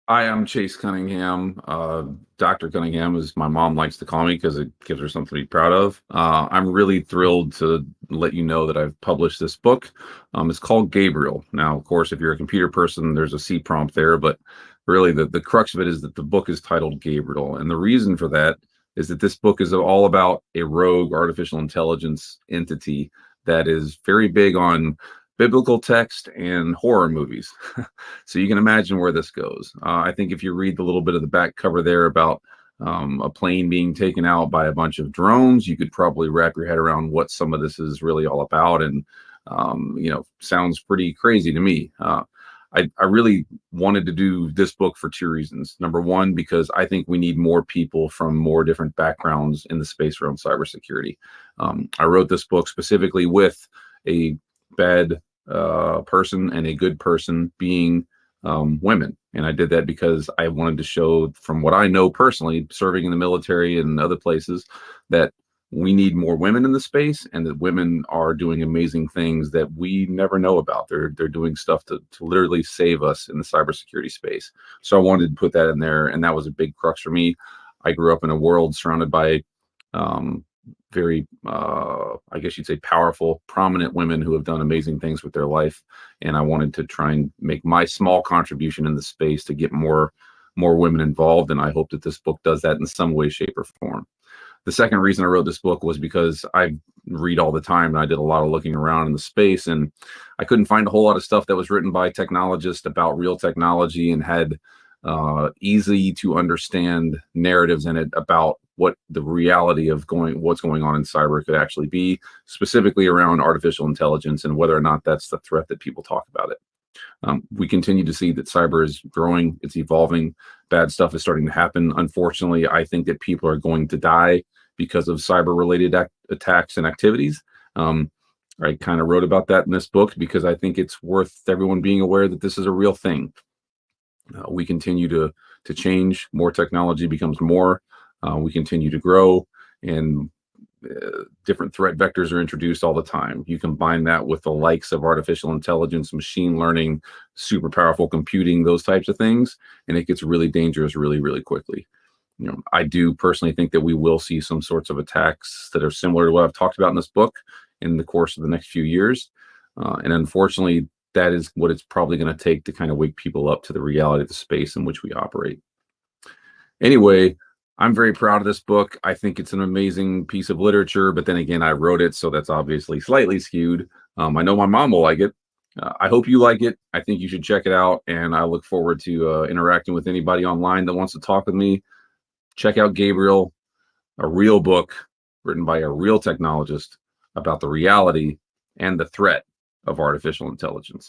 Hi, I'm Chase Cunningham. Dr. Cunningham, as my mom likes to call me because it gives her something to be proud of. I'm really thrilled to let you know that I've published this book. It's called gAbrIel. Now, of course, if you're a computer person, there's a C prompt there, but really the crux of it is that the book is titled gAbrIel. And the reason for that is that this book is all about a rogue artificial intelligence entity that is very big on biblical text and horror movies. So you can imagine where this goes. I think if you read the little bit of the back cover there about a plane being taken out by a bunch of drones, you could probably wrap your head around what some of this is really all about. And, sounds pretty crazy to me. I really wanted to do this book for two reasons. Number one, because I think we need more people from more different backgrounds in the space around cybersecurity. I wrote this book specifically with a bad person and a good person being women. And I did that because I wanted to show, from what I know personally, serving in the military and other places, that we need more women in the space, and that women are doing amazing things that we never know about. They're doing stuff to literally save us in the cybersecurity space. So I wanted to put that in there, and that was a big crux for me. I grew up in a world surrounded by um, very, I guess you'd say, powerful, prominent women who have done amazing things with their life. And I wanted to try and make my small contribution in the space to get more women involved. And I hope that this book does that in some way, shape, or form. The second reason I wrote this book was because I read all the time, and I did a lot of looking around in the space, and I couldn't find a whole lot of stuff that was written by technologists about real technology and had easy to understand narratives in it about what the reality of what's going on in cyber could actually be, specifically around artificial intelligence and whether or not that's the threat that people talk about it. We continue to see that cyber is growing, it's evolving, bad stuff is starting to happen. Unfortunately, I think that people are going to die because of cyber related attacks and activities. I kind of wrote about that in this book because I think it's worth everyone being aware that this is a real thing. We continue to change, more technology becomes more, we continue to grow, and different threat vectors are introduced all the time. You combine that with the likes of artificial intelligence, machine learning, super powerful computing, those types of things, and it gets really dangerous really, really quickly. I do personally think that we will see some sorts of attacks that are similar to what I've talked about in this book in the course of the next few years. And unfortunately, that is what it's probably going to take to kind of wake people up to the reality of the space in which we operate. Anyway, I'm very proud of this book. I think it's an amazing piece of literature, but then again, I wrote it, so that's obviously slightly skewed. I know my mom will like it. I hope you like it. I think you should check it out, and I look forward to interacting with anybody online that wants to talk with me. Check out gAbrIel, a real book written by a real technologist about the reality and the threat of artificial intelligence.